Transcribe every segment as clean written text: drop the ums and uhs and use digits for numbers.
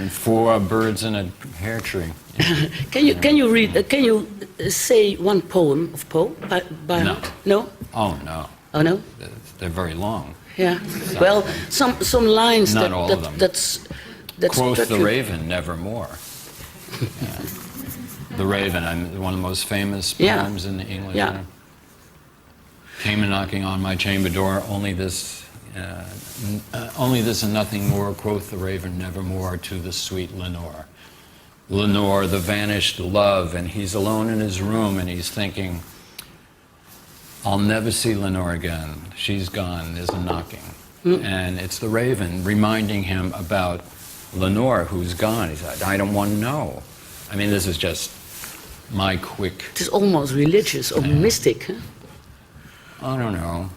and 4 birds in a hair tree. Can you read? Can you say one poem of Poe by No. heart? No. Oh no. Oh no. They're very long. Yeah. Well, some lines Not all of them. that's Quoth the raven, nevermore. Yeah. The Raven, one of the most famous poems in the English. Yeah. Came a knocking on my chamber door, only this and nothing more, quoth the raven, nevermore, to the sweet Lenore. Lenore, the vanished love, and he's alone in his room and he's thinking, I'll never see Lenore again. She's gone, there's a knocking. And it's the raven reminding him about Lenore, who's gone. He said, I don't want to know. I mean, this is just my quick... It is almost religious or mystic, huh? I don't know.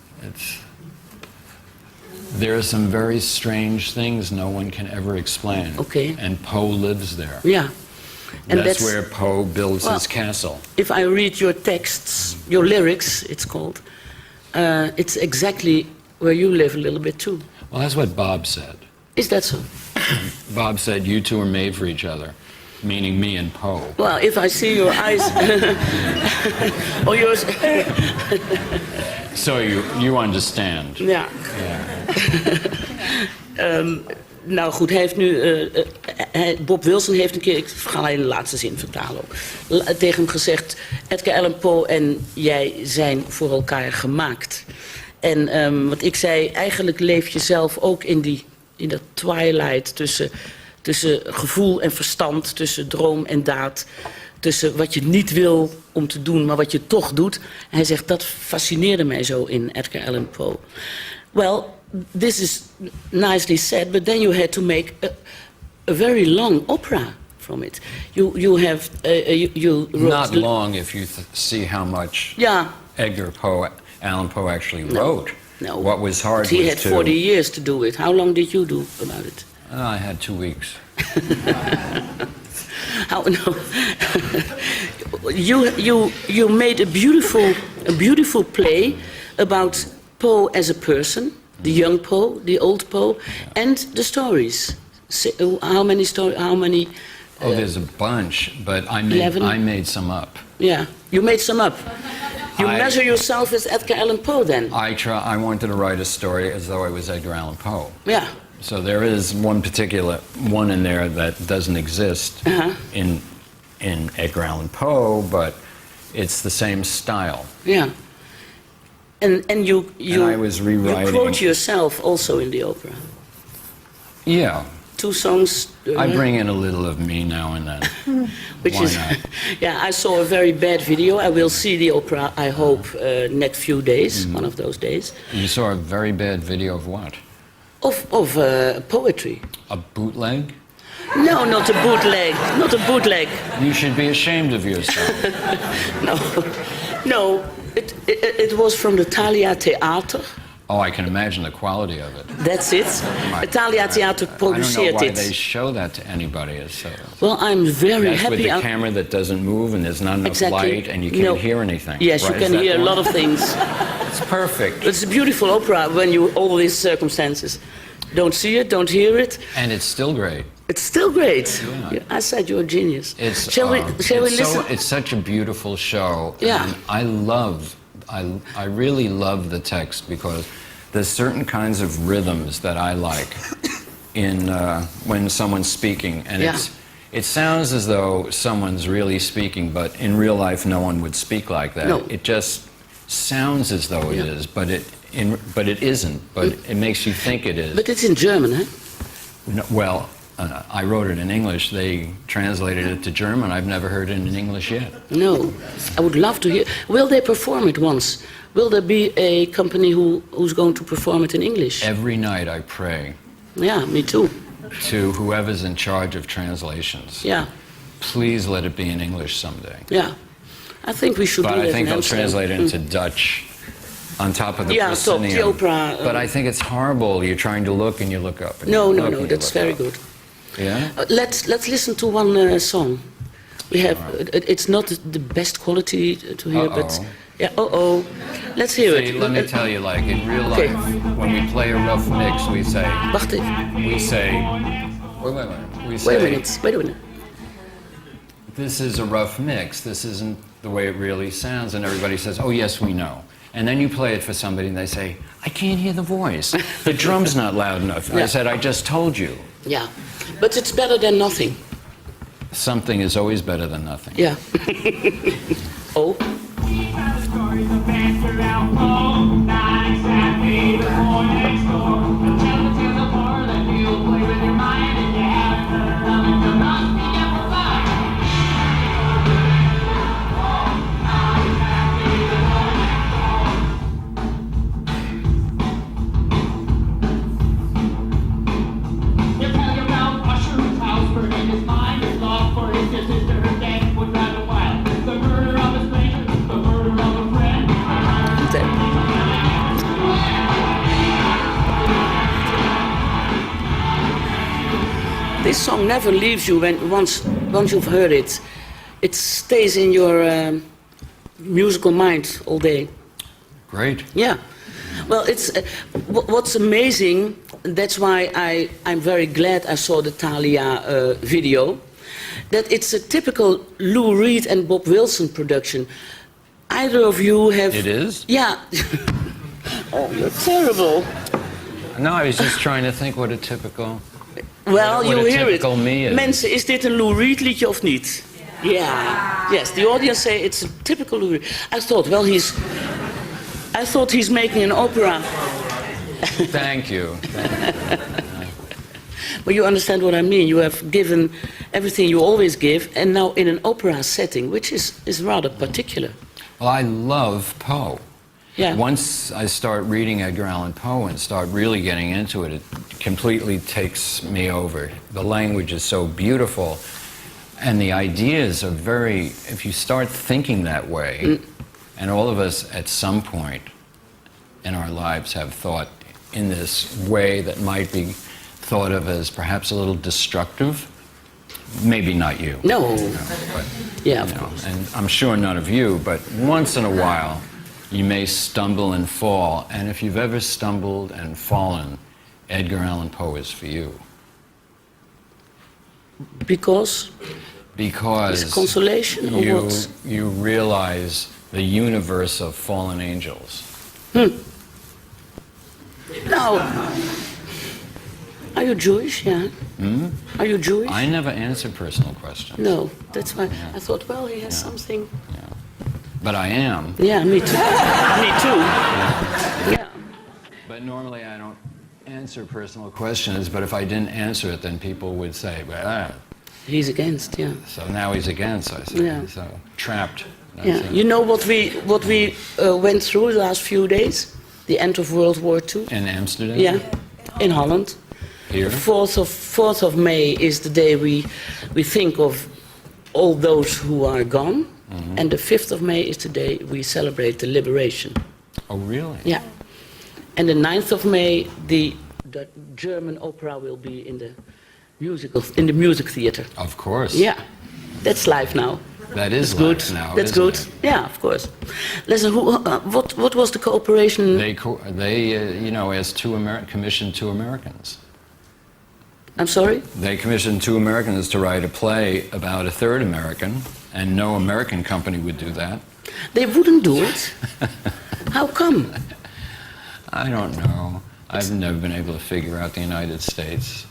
There are some very strange things no one can ever explain. Okay. And Poe lives there. Yeah. And that's where Poe builds his castle. If I read your texts, your lyrics, it's called, it's exactly where you live a little bit too. Well, that's what Bob said. Is that so? Bob said, you two are made for each other, meaning me and Poe. Well, if I see your eyes... or yours... So you understand. Ja. Nou goed, hij heeft nu... Bob Wilson heeft een keer... Ik ga alleen de laatste zin vertalen ook. Tegen hem gezegd... Edgar Allan Poe en jij zijn voor elkaar gemaakt. En wat ik zei... Eigenlijk leef je zelf ook in dat twilight tussen gevoel en verstand, tussen droom en daad, tussen wat je niet wil om te doen, maar wat je toch doet. En hij zegt, dat fascineerde mij zo in Edgar Allan Poe. Well, this is nicely said, but then you had to make a very long opera from it. You wrote... Not long if you see how much Allan Poe actually wrote. No. What was hard he had 40 years to do it. How long did you do about it? I had 2 weeks. How, no. you made a beautiful play about Poe as a person, the young Poe, the old Poe, and the stories. How many stories? How many? There's a bunch, but I made some up. Yeah, you made some up. You measure yourself as Edgar Allan Poe, then? I wanted to write a story as though I was Edgar Allan Poe. Yeah. So there is one particular one in there that doesn't exist in Edgar Allan Poe, but it's the same style. Yeah. And you I was rewriting. You quote yourself also in the opera. Yeah. 2 songs. I bring in a little of me now and then. Which Why is, not? Yeah, I saw a very bad video. I will see the opera, I hope, next few days, one of those days. You saw a very bad video of what? Of poetry. A bootleg? No, not a bootleg. Not a bootleg. You should be ashamed of yourself. No. It was from the Thalia Theater. Oh, I can imagine the quality of it. That's it. The Thalia Theater produceert I don't know why it. they show that to anybody. Well, I'm very that's happy. With the camera that doesn't move and there's not enough light and you can't hear anything. Yes, right? You can hear a lot of things. It's perfect. It's a beautiful opera when you all these circumstances. Don't see it, don't hear it. And it's still great. It's still great. Yeah. I said you're a genius. Shall we listen? It's such a beautiful show. Yeah. And I really love the text because there's certain kinds of rhythms that I like in when someone's speaking, and it sounds as though someone's really speaking, but in real life no one would speak like that. No. It just sounds as though it is, but it isn't. But it makes you think it is. But it's in German, huh? No, well, I wrote it in English. They translated it to German. I've never heard it in English yet. No, I would love to hear. Will they perform it once? Will there be a company who's going to perform it in English? Every night I pray. Yeah, me too. To whoever's in charge of translations. Yeah. Please let it be in English someday. Yeah. I think we should do that. But I think they'll translate it into Dutch on top of the proscenium. Yeah, top the opera. But I think it's horrible. You're trying to look and you look up. And no, that's very good. Yeah? Let's listen to one song. We have. It's not the best quality to hear, but yeah. Let's hear it. Let me tell you, like in real life, when we play a rough mix, we say. Wacht even. We say. Wait. We Wait a say, minute. this is a rough mix, this isn't the way it really sounds, and everybody says, oh yes, we know. And then you play it for somebody and they say, I can't hear the voice. The drum's not loud enough. Yeah. I said, I just told you. Yeah, but it's better than nothing. Something is always better than nothing. Yeah. Oh. We have the stories of banter out home, not exactly the boy next door. But tell the tale of horror that you'll play with your mind, and you haven't heard of it, you'll not be ever fine. Not exactly the boy next door. He'll tell you about Usher, whose house burning his mind, his love for his sister, her death was rather wild. The murder of a stranger, the murder of a friend. This song never leaves you when once you've heard it. It stays in your musical mind all day. Great. Yeah. Well, it's what's amazing. That's why I'm very glad I saw the Thalia video. That it's a typical Lou Reed and Bob Wilson production. Either of you have? It is? Yeah. Oh, you're terrible. No, I was just trying to think what a typical... Well, What you a hear it. typical me is. Mensen, is dit een Lou Reed liedje of niet? Yeah. Yes, the audience say it's a typical Lou Reed. I thought he's making an opera. Thank you. But you understand what I mean. You have given everything you always give, and now in an opera setting, which is rather particular. Well, I love Poe. Yeah. Once I start reading Edgar Allan Poe and start really getting into it, it completely takes me over. The language is so beautiful, and the ideas are very, if you start thinking that way, and all of us at some point in our lives have thought in this way that might be thought of as perhaps a little destructive. Maybe not you. No. But, Yeah, of you know, course. and I'm sure none of you, but once in a while, you may stumble and fall, and if you've ever stumbled and fallen, Edgar Allan Poe is for you. Because Because it's consolation or what? you realize the universe of fallen angels. Now, are you Jewish? Yeah. Are you Jewish? I never answer personal questions. No, that's why I thought. Well, he has something. But I am. Yeah, me too. Me too. Yeah. But normally I don't answer personal questions, but if I didn't answer it, then people would say, well, He's against. Yeah. so now he's against, I say. Yeah. So, trapped. That's Yeah. it. You know what we went through the last few days? The end of World War II. In Amsterdam? Yeah. In Holland. Here? 4th of May is the day we think of all those who are gone. And the 5th of May is the day we celebrate the liberation. Oh, really? Yeah. And the 9th of May, the German opera will be in the music theater. Of course. Yeah. That's life now. That is That's good. life now, That's isn't good. it? Yeah, of course. Listen, what was the cooperation? They asked commissioned two Americans. I'm sorry? They commissioned two Americans to write a play about a third American, and no American company would do that. They wouldn't do it. How come? I don't know. I've never been able to figure out the United States.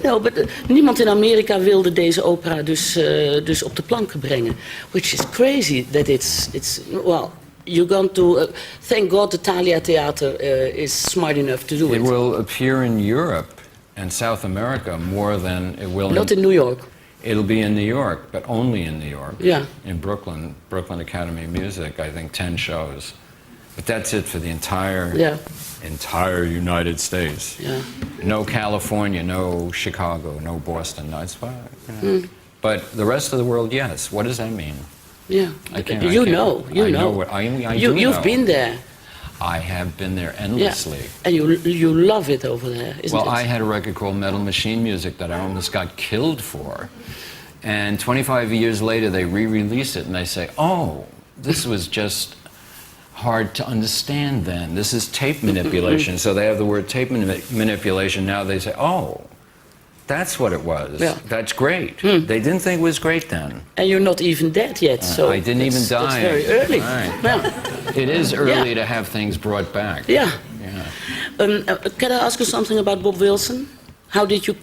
No, but niemand in Amerika wilde deze opera dus op de planken brengen. Which is crazy that it's well, you're going to... thank God the Thalia Theater is smart enough to do it. It will appear in Europe and South America more than it will Not in New York. It'll be in New York, but only in New York. Yeah. In Brooklyn Academy of Music, I think 10 shows. But that's it for the entire United States. Yeah. No California, no Chicago, no Boston. No, it's fine. But the rest of the world, yes. What does that mean? Yeah. I can't. You know. I know what I do You've know. been there. I have been there Yeah. endlessly. And you love it over there, isn't Well, it? I had a record called Metal Machine Music that I almost got killed for. And 25 years later, they re-release it and they say, oh, this was just hard to understand then. This is tape manipulation. So they have the word tape manipulation. Now they say, oh, That's what it was. Yeah. That's great. They didn't think it was great then. And you're not even dead yet, so I didn't even die. That's very early. Right. Yeah. It is early Yeah. to have things brought back. Yeah. Yeah. Can I ask you something about Bob Wilson? How did you